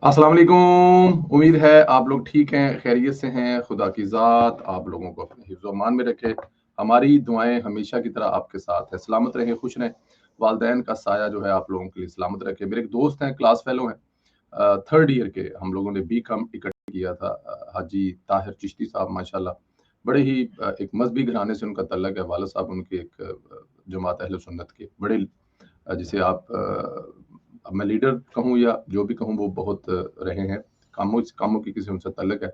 अस्सलाम वालेकुम। उम्मीद है आप लोग ठीक हैं, खैरियत से हैं। खुदा की ज़ात आप लोगों को अपने हिफ्ज़ व अमान में रखे। हमारी दुआएं हमेशा की तरह आपके साथ है। सलामत रहें, खुश रहें। वालदैन का साया जो है आप लोगों के लिए सलामत रखे। मेरे एक दोस्त हैं, क्लास फेलो हैं, थर्ड ईयर के। हम लोगों ने बीकॉम इकट्ठे किया था। हाजी ताहिर चिश्ती साहब माशाल्लाह बड़े ही एक मजहबी घराने से उनका तल्लक है। वालिद साहब उनके एक जमात अहले सुन्नत के बड़े जिसे आप अब मैं लीडर कहूँ या जो भी कहूँ, वो बहुत रहे हैं। कामों की किसी उनसे तल्लक है।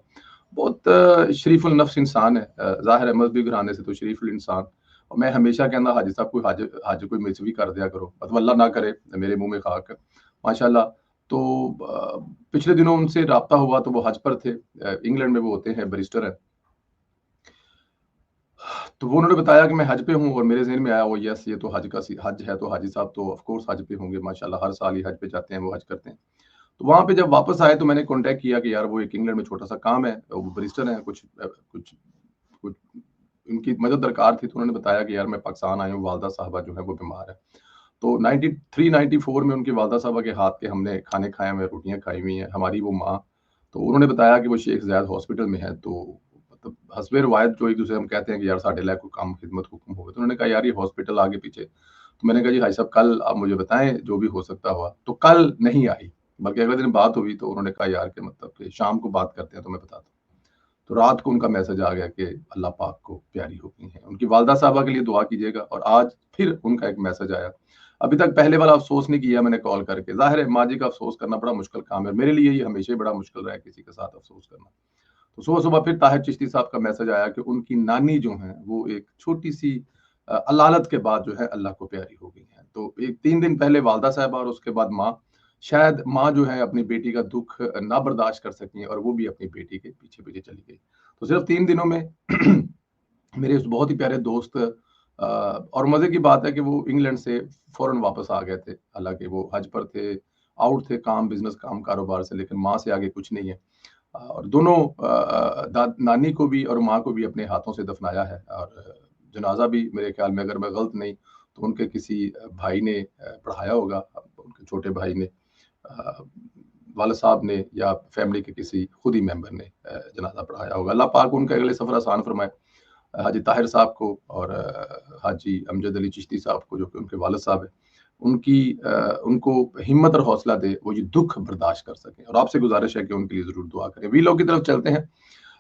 बहुत शरीफुल नफ्स इंसान है। ज़ाहिर है मज़हबी घराने से तो शरीफुल इंसान। और मैं हमेशा कहना हाजी साहब कोई हज हज कोई मिस भी कर दिया करो, मतलब अल्लाह ना करे, मेरे मुँह में खाक है। माशाल्लाह। तो पिछले दिनों उनसे राब्ता हुआ तो वो हज पर थे। इंग्लैंड में वो होते हैं, बैरिस्टर हैं। तो वो उन्होंने बताया कि मैं हज पे हूँ और मेरे ज़हन में आया वो यस ये तो हज है, तो हाजी साहब तो ऑफ कोर्स हज पे होंगे माशाल्लाह, हर साल ही हज पे जाते हैं, वो हज करते हैं। तो वहाँ पे जब वापस आए तो मैंने कॉन्टैक्ट किया कि यार वो एक इंग्लैंड में छोटा-सा काम है, वो बैरिस्टर हैं, कुछ कुछ उनकी मदद दरकार थी। तो उन्होंने बताया कि यार मैं पाकिस्तान आया हूँ, वालदा साहबा जो है वो बीमार है। तो 93-94 में उनकी वालदा साहबा के हाथ के हमने खाने खाए हुए हैं, रोटियाँ खाई हुई हैं, हमारी वो माँ। तो उन्होंने बताया कि वो शेख ज़ायद हॉस्पिटल में है। तो मतलब हस्बे रिवायत जो एक-दूसरे हम कहते हैं कि यार साडे लायक कोई काम खिदमत हुक्म होवे। तो उन्होंने कहा यार ये हॉस्पिटल आगे पीछे। तो मैंने कहा जी हाजी साहब कल आप मुझे बताएँ जो भी हो सकता हुआ। तो कल नहीं आई, बल्कि अगले दिन बात हुई तो उन्होंने कहा यार कि मतलब कि शाम को बात करते हैं तो मैं बताता हूँ। तो रात को उनका मैसेज आ गया कि अल्लाह पाक को प्यारी हो गई हैं। उनकी वालदा साहबा के लिए दुआ कीजिएगा। और आज फिर उनका एक मैसेज आया। अभी तक पहले वाला अफ़सोस नहीं किया मैंने कॉल करके। ज़ाहिर है माँ जी का अफ़सोस करना बड़ा मुश्किल काम है। मेरे लिए ये हमेशा ही बड़ा मुश्किल रहा है किसी के साथ अफ़सोस करना। तो सुबह-सुबह फिर ताहिर चिश्ती साहब का मैसेज आया कि उनकी नानी जो हैं वो एक छोटी-सी अलालत के बाद जो है अल्लाह को प्यारी हो गई हैं। तो एक 3 दिन पहले वालदा साहबा और उसके बाद माँ। शायद माँ जो है अपनी बेटी का दुःख ना बर्दाश्त कर सकीं और वो भी अपनी बेटी के पीछे-पीछे चली गई। तो सिर्फ़ 3 दिनों में मेरे उस बहुत ही प्यारे दोस्त और मज़े की बात है कि वो इंग्लैंड से फ़ौरन वापस आ गए थे। हालाँकि वो हज पर थे, आउट थे काम, बिज़नेस काम, कारोबार से, लेकिन माँ से आगे कुछ नहीं है। और दोनों नानी को भी और माँ को भी अपने हाथों से दफनाया है। और जनाजा भी मेरे ख्याल में अगर मैं गलत नहीं तो उनके किसी भाई ने पढ़ाया होगा, उनके छोटे भाई ने, अ, वालिद साहब ने या फैमिली के किसी खुद ही मेंबर ने जनाजा पढ़ाया होगा। अल्लाह पाक उनका अगले सफ़र आसान फरमाए। हाजी ताहिर साहब को और हाजी अमजद अली चिश्ती साहब को जो कि उनके वालिद साहब हैं, उनको हिम्मत और हौसला दे, वो ये दुःख बर्दाश्त कर सकें। और आपसे गुज़ारिश है कि उनके लिए ज़रूर दुआ करें। वीलॉग की तरफ चलते हैं।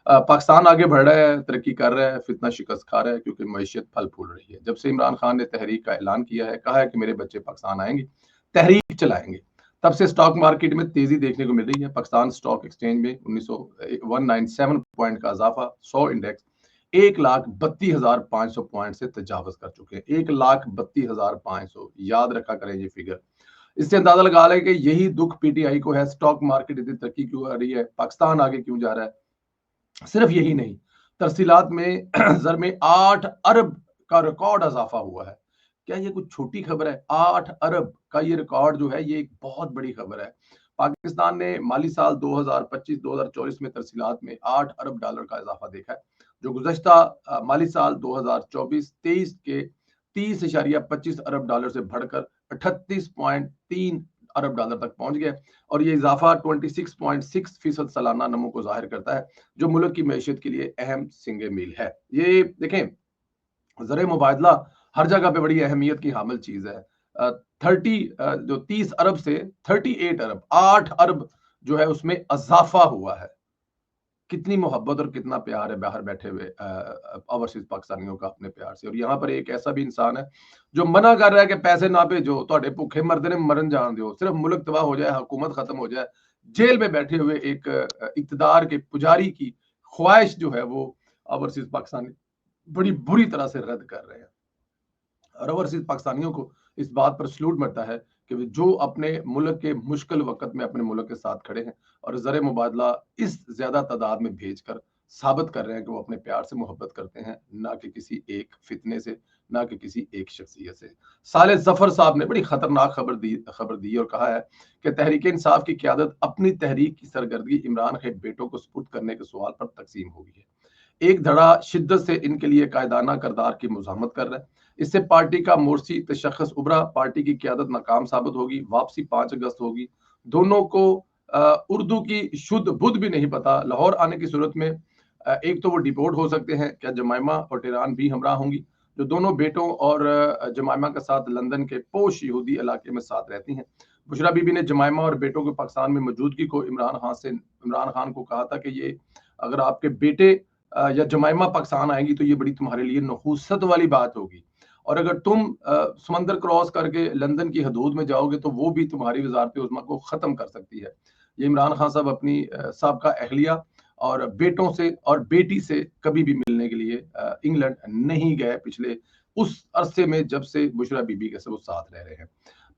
पाकिस्तान आगे बढ़ रहा है, तरक्की कर रहा है, फितना शिकस्त खा रहा है क्योंकि मईशत फल-फूल रही है। जब से इमरान खान ने तहरीक का ऐलान किया है, कहा है कि मेरे बच्चे पाकिस्तान आएँगे, तहरीक चलाएँगे, तब से स्टॉक मार्केट में तेज़ी देखने को मिल रही है। पाकिस्तान स्टॉक एक्सचेंज में 197 पॉइंट का इज़ाफ़ा, 100 इंडेक्स 1,32,500 पॉइंट से तजावज़ कर चुके हैं। 1,32,500, याद रखा करें ये फिगर। इससे अंदाज़ा लगा लें कि यही दुःख पीटीआई को है, स्टॉक मार्केट इतनी तरक्की क्यों कर रही है, पाकिस्तान आगे क्यों जा रहा है। सिर्फ यही नहीं, तरसीलात में ज़र में 8 अरब का रिकॉर्ड इज़ाफ़ा हुआ है। क्या ये कुछ छोटी खबर है? 8 अरब का ये रिकॉर्ड जो है, ये एक बहुत बड़ी खबर है। पाकिस्तान ने माली साल 2025-2024 में तरसीलात में 8 अरब डॉलर का इज़ाफ़ा देखा है, जो गुज़श्ता माली साल 2024-23 के 30.25 अरब डॉलर से बढ़कर 38.3 अरब डॉलर तक पहुँच गया। और ये इज़ाफ़ा 26.6% सालाना नमो को ज़ाहिर करता है, जो मुल्क की मईशत के लिए अहम सिंगे मील है। ये देखें, ज़र मुबादला हर जगह पे बड़ी अहमियत की हामिल चीज़ है। जो 30 अरब से 38 अरब, 8 अरब जो है उसमें इज़ाफ़ा हुआ है। कितनी मोहब्बत और कितना प्यार है बाहर बैठे हुए ओवरसीज़ पाकिस्तानियों का अपने प्यार से। और यहाँ पर एक ऐसा भी इंसान है, जो मना कर रहा है कि पैसे ना भेजो, तुहाडे भुखे मरदे ने मरन जान दो, सिर्फ मुल्क तबाह हो जाए, हुकूमत खत्म हो जाए। जेल में बैठे हुए एक इक़्तिदार के पुजारी की ख्वाहिश जो है वो ओवरसीज़ पाकिस्तानी बड़ी बुरी तरह से रद्द कर रहे हैं। और ओवरसीज़ पाकिस्तानियों को इस बात पर सैल्यूट मिलता है कि वे जो अपने मुल्क के मुश्किल वक़्त में अपने मुल्क के साथ खड़े हैं और ज़र मुबादला इस ज़्यादा तादाद में भेजकर साबित कर रहे हैं कि वो अपने प्यार से मोहब्बत करते हैं, ना कि किसी एक फितने से, ना कि किसी एक शख्सियत से। साले ज़फ़र साहब ने बड़ी ख़तरनाक खबर दी और कहा है कि तहरीक-ए-इंसाफ की क़यादत अपनी तहरीक की सरगर्दगी इमरान के बेटों को सुपुर्द करने के सवाल पर तक़सीम हो गई है। एक धड़ा शिद्दत से इनके लिए कायदाना किरदार की मुज़ाहमत कर रहा है। इससे पार्टी का मोर्सी तशख़्ख़ुस उभरा, पार्टी की क़यादत नाकाम साबित होगी, वापसी 5 अगस्त होगी। दोनों को उर्दू की शुद्ध बुद्ध भी नहीं पता, लाहौर आने की सूरत में एक तो वो डिपोर्ट हो सकते हैं। क्या जमाइमा और टेहरान भी हमरा होंगी, जो दोनों बेटों और जमाइमा के साथ लंदन के पोश यहूदी इलाके में साथ रहती हैं। बुशरा बीबी ने जमाइमा और बेटों के पाकिस्तान में मौजूदगी को इमरान खान को कहा था कि ये अगर आपके बेटे या जमाइमा पाकिस्तान आएंगी तो ये बड़ी तुम्हारे लिए नहूसत वाली बात होगी, और अगर तुम समंदर क्रॉस करके लंदन की हदूद में जाओगे तो वो भी तुम्हारी वजारत उज़्मा को ख़त्म कर सकती है। ये इमरान खान साहब अपनी साबका अहलिया और बेटों से और बेटी से कभी भी मिलने के लिए इंग्लैंड नहीं गए पिछले उस अरसे में जब से बुशरा बीबी के सब वो साथ रह रहे हैं।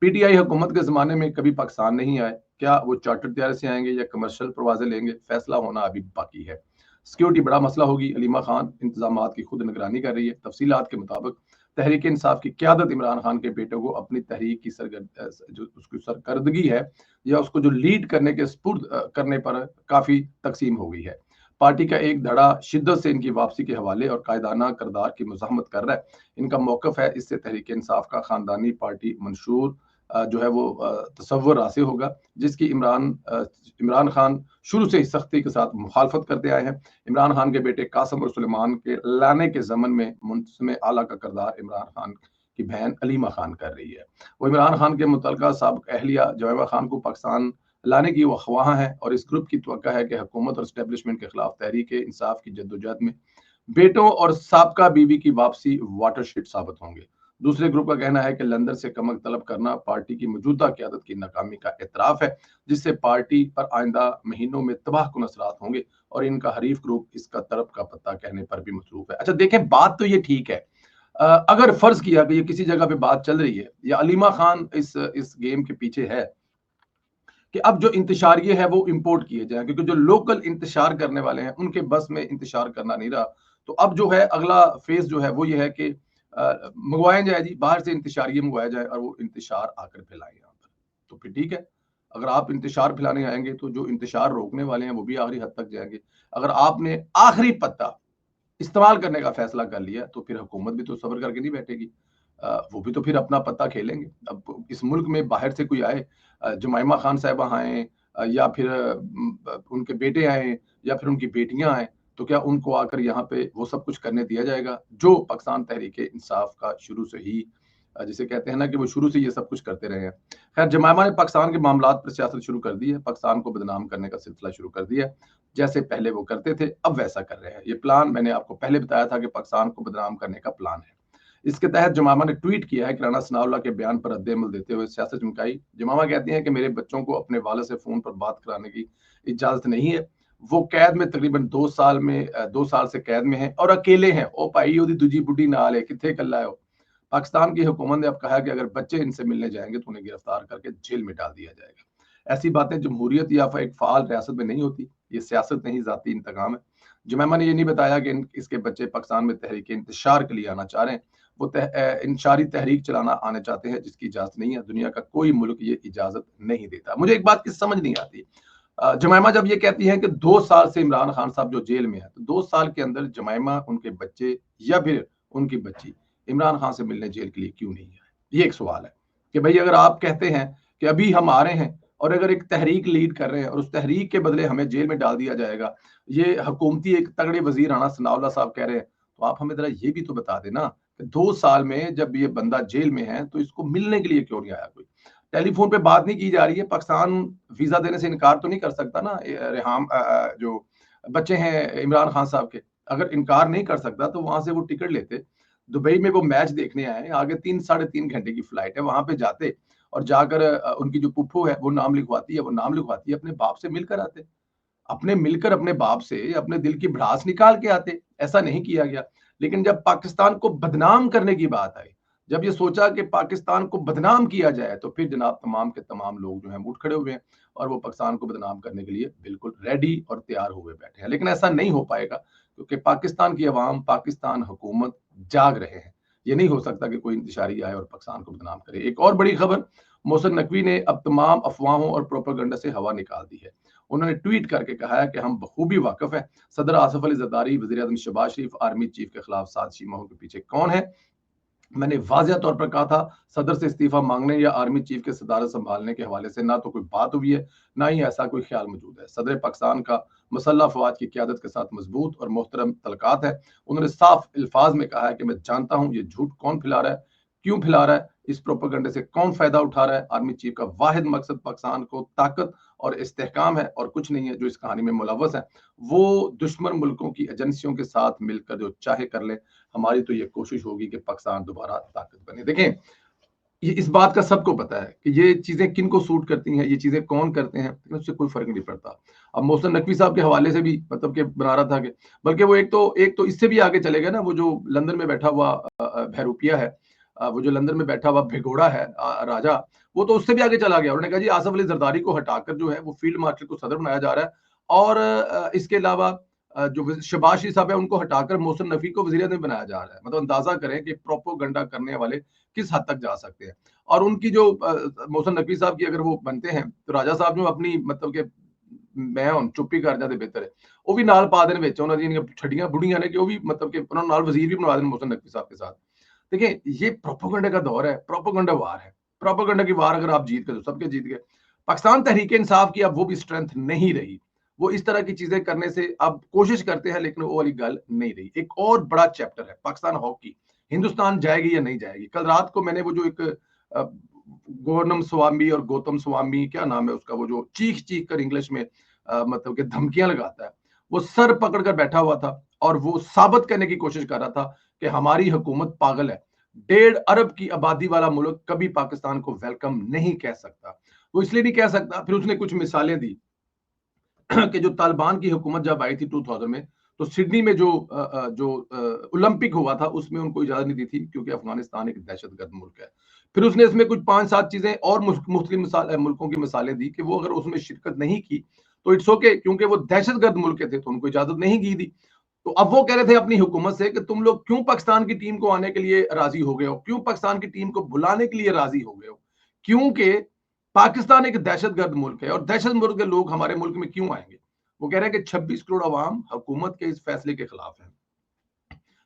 पीटीआई हुकूमत के ज़माने में कभी पाकिस्तान नहीं आए। क्या वो चार्टर्ड तैयारी से आएंगे या कमर्शियल परवाज़ें लेंगे, फैसला होना अभी बाकी है। सिक्योरिटी बड़ा मसला होगी। अलीमा खान इंतजामात की खुद निगरानी कर रही है। तफसीलात के मुताबिक तहरीक इंसाफ की क़यादत इमरान खान के बेटे को अपनी तहरीक की जो उसकी सरकर्दगी है या उसको जो लीड करने के स्पुर्द करने पर काफ़ी तकसीम हो गई है। पार्टी का एक धड़ा शिद्दत से इनकी वापसी के हवाले और कायदाना किरदार की मज़ाहमत कर रहा है। इनका मौक़िफ़ है, इससे तहरीक इंसाफ का ख़ानदानी पार्टी मंशूर जो है वो तसव्वुर रासे होगा, जिसकी इमरान खान शुरू से ही सख्ती के साथ मुखालफत करते आए हैं। इमरान खान के बेटे कासिम और सुलेमान के लाने के ज़मन में मुंतज़िम आला का किरदार इमरान खान की बहन अलीमा खान कर रही है। वो इमरान खान के मुतल्लिका साबिक़ अहलिया जमाइमा खान को पाकिस्तान लाने की वो ख्वाह हैं और इस ग्रुप की तवक्का है कि हुकूमत और एस्टेब्लिशमेंट के खिलाफ तहरीक इंसाफ की जद्दोजहद में बेटों और साबका बीवी की वापसी वाटरशेड साबित होंगे। दूसरे ग्रुप का कहना है कि लंदन से कमक तलब करना पार्टी की मौजूदा क़यादत की नाकामी का एतराफ़ है, जिससे पार्टी पर आइंदा महीनों में तबाहकुन असरात होंगे और इनका हरीफ ग्रुप इसका तरफ का पत्ता कहने पर भी मसरूफ़ है। अच्छा देखें, बात तो ये ठीक है। अगर फर्ज किया कि ये किसी जगह पे बात चल रही है या अलीमा खान इस गेम के पीछे है कि अब जो इंतशारिये है वो इंपोर्ट किए जाएं, क्योंकि जो लोकल इंतशार करने वाले हैं उनके बस में इंतशार करना नहीं रहा। तो अब जो है अगला फेज जो है वो ये है कि मंगवाया जाए जी, बाहर से इंतशारिये मंगवाया जाए और वो इंतशार आकर फैलाए यहाँ पर। तो फिर ठीक है, अगर आप इंतशार फैलाने आएंगे तो जो इंतशार रोकने वाले हैं वो भी आखिरी हद तक जाएंगे। अगर आपने आखिरी पत्ता इस्तेमाल करने का फैसला कर लिया तो फिर हुकूमत भी तो सब्र करके नहीं बैठेगी। वो भी तो फिर अपना पत्ता खेलेंगे। अब इस मुल्क में बाहर से कोई आए, जुमाइमा खान साहिबा आएँ या फिर उनके बेटे आएँ या फिर उनकी बेटियाँ आएँ, तो क्या उनको आकर यहाँ पे वो सब कुछ करने दिया जाएगा? जो पाकिस्तान तहरीक-ए-इंसाफ का शुरू से ही जिसे कहते हैं ना कि वो शुरू से ये सब कुछ करते रहे हैं। खैर, जुमाइमा ने पाकिस्तान के मामलात पर सियासत शुरू कर दी है, पाकिस्तान को बदनाम करने का सिलसिला शुरू कर दिया है। जैसे पहले वो करते थे, अब वैसा कर रहे हैं। ये प्लान मैंने आपको पहले बताया था कि पाकिस्तान को बदनाम करने का प्लान है। इसके तहत जमामा ने ट्वीट किया है कि राना सनाउल्लाह के बयान पर रद्द-ए-अमल देते हुए सियासत चमकाई। जमामा कहती हैं कि मेरे बच्चों को अपने वालिद से फ़ोन पर बात कराने की इजाज़त नहीं है। वो कैद में तकरीबन 2 साल से कैद में हैं और अकेले हैं। ओ भाई ओदी दूजी बुड्ढी नाल है, कित्थे कल्ला है ओ। पाकिस्तान की हुकूमत ने अब कहा है कि अगर बच्चे इनसे मिलने जाएंगे तो उन्हें गिरफ्तार करके जेल में डाल दिया जाएगा। ऐसी बातें जमहूरियत या फिर एक फ़ाल रियासत में नहीं होती। ये सियासत नहीं, ज़ाती इंतकाम है। जुमैमा ने ये नहीं बताया कि इसके बच्चे पाकिस्तान में तहरीक इंतशार के लिए आना चाह रहे हैं। वो इंशारी तहरीक चलाना आने चाहते हैं जिसकी इजाज़त नहीं है। दुनिया का कोई मुल्क ये इजाज़त नहीं देता। मुझे एक बात की समझ नहीं आती, जुमैमा जब ये कहती है कि 2 साल से इमरान खान साहब जो जेल में है, तो 2 साल के अंदर जुमैमा, उनके बच्चे या फिर उनकी बच्ची इमरान खान से मिलने जेल के लिए क्यों नहीं आए? ये एक सवाल है कि भाई अगर आप कहते हैं कि अभी हम आ रहे हैं और अगर एक तहरीक लीड कर रहे हैं और उस तहरीक के बदले हमें जेल में डाल दिया जाएगा, ये हुकूमती एक तगड़े वज़ीर राना सनाउल्लाह साहब कह रहे हैं, तो आप हमें ज़रा ये भी तो बता दें ना कि 2 साल में जब ये बंदा जेल में है, तो इसको मिलने के लिए क्यों नहीं आया कोई? टेलीफ़ोन पे बात नहीं की जा रही है, पाकिस्तान वीज़ा देने से इनकार तो नहीं कर सकता ना, रेहाम जो बच्चे हैं इमरान खान साहब के, अगर इनकार नहीं कर सकता तो वहाँ से वो टिकट लेते, दुबई में वो मैच देखने आए हैं, आगे 3 साढ़े 3 घंटे की फ्लाइट है, वहाँ पे जाते और जाकर उनकी जो पुप्पो है वो नाम लिखवाती है, वो नाम लिखवाती है, अपने बाप से मिलकर आते। अपने मिलकर अपने बाप से अपने दिल की भड़ास निकाल के आते, ऐसा नहीं किया गया। लेकिन जब पाकिस्तान को बदनाम करने की बात आई, जब ये सोचा कि पाकिस्तान को बदनाम किया जाए, तो फिर जनाब तमाम के तमाम लोग जो हैं उठ खड़े हुए हैं और वो पाकिस्तान को बदनाम करने के लिए बिल्कुल रेडी और तैयार हुए बैठे हैं। लेकिन ऐसा नहीं हो पाएगा क्योंकि पाकिस्तान की अवाम, पाकिस्तान हुकूमत जाग रहे हैं। ये नहीं हो सकता कि कोई इंतशारी आए और पाकिस्तान को बदनाम करे। एक और बड़ी खबर, मोहसिन नकवी ने अब तमाम अफवाहों और प्रोपेगेंडा से हवा निकाल दी है। उन्होंने ट्वीट करके कहा है कि हम बखूबी वाकिफ हैं, सदर आसिफ अली जरदारी, वज़ीर आज़म शहबाज शरीफ, आर्मी चीफ के खिलाफ साजिशी मुहिम के पीछे कौन है। मैंने वाज़िया तौर पर कहा था, सदर से इस्तीफ़ा माँगने या आर्मी चीफ़ के सदारत सँभालने के हवाले से ना तो कोई बात हुई है, ना ही ऐसा कोई ख़्याल मौजूद है। सदर पाकिस्तान का मसल्लह अफ़वाज की क़यादत के साथ मज़बूत और मोहतरम तल्क़ात है। उन्होंने साफ़ अल्फ़ाज़ में कहा है कि मैं जानता हूँ ये झूठ कौन फैला रहा है, क्यों फैला रहा है, इस प्रोपेगेंडे से कौन फ़ायदा उठा रहा है। आर्मी चीफ़ का वाहिद मकसद पाकिस्तान को ताकत और इस्तेहकाम है और कुछ नहीं है। जो इस कहानी में मुलव्वस है, वो दुश्मन मुल्कों की एजेंसियों के साथ मिलकर जो चाहे कर लें। हमारी तो ये कोशिश होगी कि पाकिस्तान दोबारा ताकत बने। देखें, ये इस बात का सबको पता है कि ये चीज़ें किनको सूट करती हैं, ये चीज़ें कौन करते हैं, लेकिन उससे कोई फ़र्क नहीं पड़ता। अब मोहसिन नकवी साहब के हवाले से भी मतलब कि बना रहा था कि बल्कि वो एक तो इससे भी आगे चले गए ना, वो जो लंदन में बैठा हुआ बहरूपिया है, वो जो लंदन में बैठा हुआ भिगोड़ा है राजा, वो तो उससे भी आगे चला गया। उन्होंने कहा जी आसिफ अली जरदारी को हटाकर जो है वो फील्ड मार्शल को सदर बनाया जा रहा है और इसके अलावा जो शहबाज शरीफ साहब है उनको हटाकर मोहसिन नकवी को वज़ीर-ए-आज़म बनाया जा रहा है। मतलब अंदाज़ा करें कि प्रोपेगेंडा करने वाले किस हद तक जा सकते हैं। और उनकी जो मोहसिन नकवी साहब की अगर वो बनते हैं, तो राजा साहब जो अपनी मतलब कि मैं हुण चुप ही कर जां ते बेहतर है। वो भी नाल पा देन विच, उन्हां दी छड्डियां बुढ़ियां ने कि वो भी मतलब कि उन्हां नाल वज़ीर भी बनवा देन मोहसिन नकवी साहब के साथ। देखिए, ये प्रोपेगेंडा का दौर है, प्रोपेगेंडा वार है। प्रोपेगेंडा की वार अगर आप जीत गए, तो सबके जीत गए। पाकिस्तान तहरीक-ए-इंसाफ की अब वो भी स्ट्रेंथ नहीं रही। वो इस तरह की चीज़ें करने से अब कोशिश करते हैं, लेकिन वो वाली गल नहीं रही। एक और बड़ा चैप्टर है, पाकिस्तान हॉकी। हिंदुस्तान जाएगी या नहीं जाएगी? कल रात को मैंने वो जो एक अ, गोनम स्वामी और गौतम स्वामी, क्या नाम है उसका, वो जो चीख-चीख कर इंग्लिश में मतलब कि धमकियाँ लगाता है, वो सर पकड़ कर बैठा हुआ था और वो साबित करने की कोशिश कर रहा था कि हमारी हुकूमत पागल है। 1.5 अरब की आबादी वाला मुल्क कभी पाकिस्तान को वेलकम नहीं कह सकता। वो इसलिए नहीं कह सकता, फिर उसने कुछ मिसालें दी कि जो तालिबान की हुकूमत जब आई थी 2000 में, तो सिडनी में जो ओलंपिक हुआ था, उसमें उनको इजाज़त नहीं दी थी क्योंकि अफ़गानिस्तान एक दहशतगर्द मुल्क है। फिर उसने इसमें कुछ 5-7 चीज़ें और मुख्तलिफ मुल्कों की मिसालें दी कि वो अगर उसमें शिरकत नहीं की, तो इट्स ओके, क्योंकि वो दहशतगर्द मुल्क थे, तो उनको इजाज़त नहीं की दी। तो अब वो कह रहे थे अपनी हुकूमत से कि तुम लोग क्यों पाकिस्तान की टीम को आने के लिए राज़ी हो गए हो? क्यों पाकिस्तान की टीम को बुलाने के लिए राज़ी हो गए हो? क्योंकि पाकिस्तान एक दहशतगर्द मुल्क है और दहशत मुल्क के लोग हमारे मुल्क में क्यों आएँगे? वो कह रहे हैं कि 26 करोड़ अवाम हुकूमत के इस फैसले के खिलाफ है।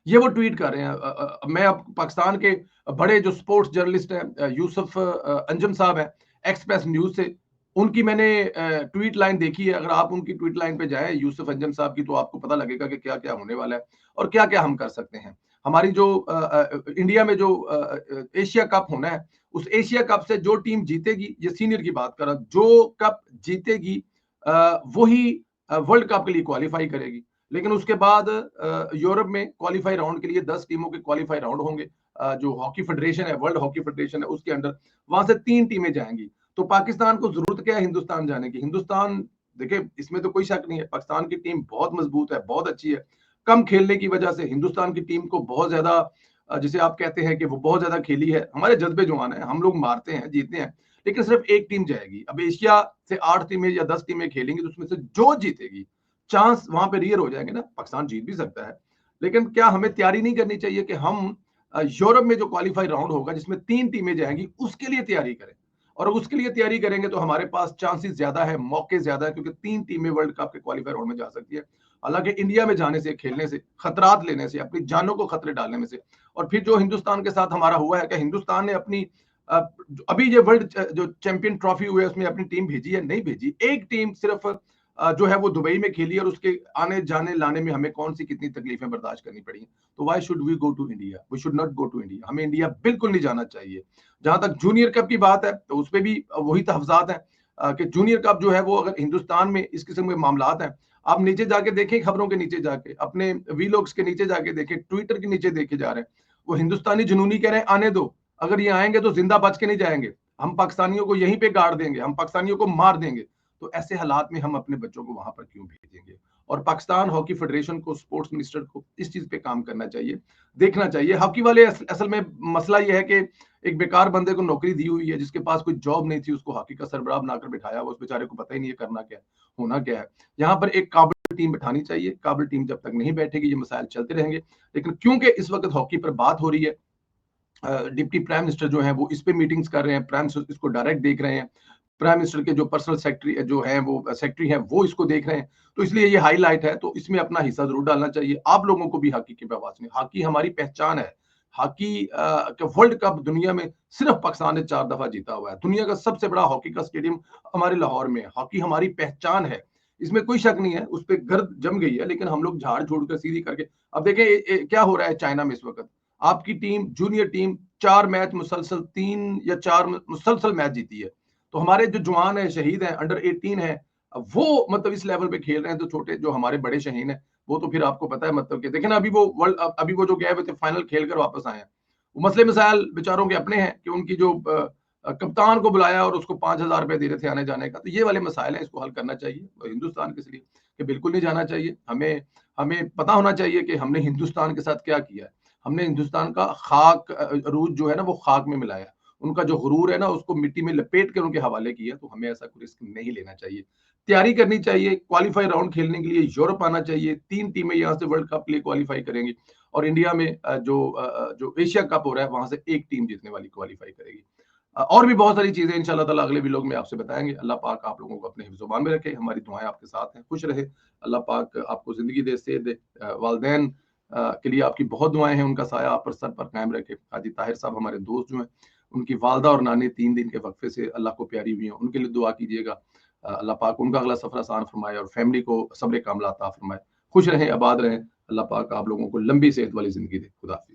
ये वो ट्वीट कर रहे हैं। मैं अब पाकिस्तान के बड़े जो स्पोर्ट्स जर्नलिस्ट हैं, यूसुफ अंजम साहब हैं, एक्सप्रेस न्यूज़ से, उनकी मैंने ट्वीट लाइन देखी है। अगर आप उनकी ट्वीट लाइन पे जाएँ यूसुफ अंजम साहब की, तो आपको पता लगेगा कि क्या-क्या होने वाला है और क्या-क्या हम कर सकते हैं। हमारी जो इंडिया में जो एशिया कप होना है, उस एशिया कप से जो टीम जीतेगी, ये सीनियर की बात कर रहा हूँ, जो कप जीतेगी वही वर्ल्ड कप के लिए क्वालीफाई करेगी। लेकिन उसके बाद यूरोप में क्वालीफाई राउंड के लिए 10 टीमों के क्वालीफाई राउंड होंगे। जो हॉकी फेडरेशन है, वर्ल्ड हॉकी फेडरेशन है, उसके अंडर वहां से 3 टीमें जाएंगी। तो पाकिस्तान को जरूरत क्या है हिंदुस्तान जाने की? हिंदुस्तान, देखिए इसमें तो कोई शक नहीं है, पाकिस्तान की टीम बहुत मजबूत है, बहुत अच्छी है। कम खेलने की वजह से हिंदुस्तान की टीम को बहुत ज्यादा जिसे आप कहते हैं कि वो बहुत ज्यादा खेली है। हमारे जज्बे जवान है, हम लोग मारते हैं, जीतते हैं, लेकिन सिर्फ एक टीम जाएगी। अब एशिया से 8 टीमें या 10 टीमें खेलेंगी, तो उसमें से जो जीतेगी, चांस वहां पे रियल हो जाएंगे ना, पाकिस्तान जीत भी सकता है। लेकिन क्या हमें तैयारी नहीं करनी चाहिए कि हम यूरोप में जो क्वालीफाई राउंड होगा जिसमें 3 टीमें जाएंगी, उसके लिए तैयारी करें? और उसके लिए तैयारी करेंगे तो हमारे पास चांसेस ज्यादा है, मौके ज्यादा है, क्योंकि 3 टीमें वर्ल्ड कप के क्वालीफाई राउंड में जा सकती है। हालांकि इंडिया में जाने से, खेलने से, खतरात लेने से, अपनी जानों को खतरे डालने में से, और फिर जो हिंदुस्तान के साथ हमारा हुआ है कि हिंदुस्तान ने अपनी अ, अभी ये वर्ल्ड जो चैंपियन ट्रॉफी हुई है उसमें अपनी टीम भेजी है? नहीं भेजी। एक टीम सिर्फ जो है वो दुबई में खेली और उसके आने जाने लाने में हमें कौन सी कितनी तकलीफें बर्दाश्त करनी पड़ी। तो why should we go to India? We should not go to India. हमें इंडिया बिल्कुल नहीं जाना चाहिए। जहां तक जूनियर कप की बात है, तो उसपे भी वही तहफात है कि जूनियर कप जो है वो अगर हिंदुस्तान में इस किस्म के मामलात हैं, आप नीचे जाके देखें, खबरों के नीचे जाके, अपने वीलॉग्स के नीचे जाके देखें, ट्विटर के नीचे देखे जा रहे हैं, वो हिंदुस्तानी जुनूनी कह रहे हैं आने दो, अगर ये आएंगे तो जिंदा बच के नहीं जाएंगे, हम पाकिस्तानियों को यहीं पे गाड़ देंगे, हम पाकिस्तानियों को मार देंगे। तो ऐसे हालात में हम अपने बच्चों को वहां पर क्यों भेजेंगे? और पाकिस्तान हॉकी फेडरेशन को, स्पोर्ट्स मिनिस्टर को इस चीज पे काम करना चाहिए, देखना चाहिए। हॉकी वाले असल में मसला ये है कि एक बेकार बंदे को नौकरी दी हुई है, जिसके पास कोई जॉब नहीं थी, उसको हॉकी का सरबराह बनाकर बिठाया, वो उस बेचारे को पता ही नहीं है करना क्या है, होना क्या है। यहाँ पर एक काबिल टीम बिठानी चाहिए। काबिल टीम जब तक नहीं बैठेगी, ये मसाइल चलते रहेंगे। लेकिन क्योंकि इस वक्त हॉकी पर बात हो रही है, डिप्टी प्राइम मिनिस्टर जो है वो इस पे मीटिंग्स कर रहे हैं, प्राइम मिनिस्टर इसको डायरेक्ट देख रहे हैं, प्राइम मिनिस्टर के जो पर्सनल सेक्रेटरी जो है वो सेक्रेटरी है वो इसको देख रहे हैं। तो इसलिए ये हाईलाइट है, तो इसमें अपना हिस्सा जरूर डालना चाहिए। आप लोगों को भी हॉकी की आवाज में, हॉकी हमारी पहचान है, हॉकी का वर्ल्ड कप दुनिया में सिर्फ पाकिस्तान ने 4 दफा जीता हुआ है। दुनिया का सबसे बड़ा हॉकी का स्टेडियम हमारे लाहौर में है। हॉकी हमारी पहचान है, इसमें कोई शक नहीं है। उस पे गर्द जम गई है, लेकिन हम लोग झाड़-झूड़ कर सीधी करके अब देखें क्या हो रहा है चाइना में इस वक़्त। आपकी टीम, जूनियर टीम 4 मैच मुसलसल 3 या 4 मुसलसल मैच जीती है। तो हमारे जो जवान हैं, शहीद हैं, अंडर 18 हैं, वो मतलब इस लेवल पे खेल रहे हैं। तो छोटे जो हमारे बड़े शहीद हैं, वो तो फिर आपको पता है मतलब कि देखिए ना, अभी वो जो गए हुए थे फाइनल खेल कर वापस आए हैं। वो मसले मसाइल बेचारों के अपने हैं कि उनकी जो कप्तान को बुलाया और उसको 5,000 रुपए दे रहे थे आने जाने का। तो ये वाले मसाइल हैं, इसको हल करना चाहिए हिंदुस्तान के लिए कि बिल्कुल नहीं जाना चाहिए। हमें हमें पता होना चाहिए कि हमने हिंदुस्तान के साथ क्या किया है। हमने हिंदुस्तान का खाक अरूज जो है ना, वो खाक में मिलाया। उनका जो गुरूर है ना, उसको मिट्टी में लपेट कर उनके हवाले किया। तो हमें ऐसा कोई रिस्क नहीं लेना चाहिए। तैयारी करनी चाहिए, क्वालीफाई राउंड खेलने के लिए यूरोप आना चाहिए। 3 टीमें यहाँ से वर्ल्ड कप के लिए क्वालीफाई करेंगी और इंडिया में जो एशिया कप हो रहा है, वहाँ से एक टीम जीतने वाली क्वालीफाई करेगी। और भी बहुत सारी चीज़ें इंशाअल्लाह ताला अगले व्लॉग में आपसे बताएँगे। अल्लाह पाक आप लोगों को अपने हिफ्ज़-ओ-मान में रखे। हमारी दुआएँ आपके साथ हैं। खुश रहे। अल्लाह पाक आपको ज़िंदगी दे, सेहत दे। वालिदैन के लिए आपकी बहुत दुआएँ हैं, उनका साया आप पर सर पर कायम रखे। हाजी ताहिर साहब हमारे दोस्त जो हैं, उनकी वालदा और नानी 3 दिन के वक़्फ़े से अल्लाह को प्यारी हुई हैं, उनके लिए दुआ कीजिएगा। अल्लाह पाक उनका अगला सफ़र आसान फरमाए और फैमिली को सब्र कामिल अता फरमाए। खुश रहें, आबाद रहें। अल्लाह पाक आप लोगों को लंबी सेहत वाली ज़िंदगी दे। खुदा हाफ़िज़।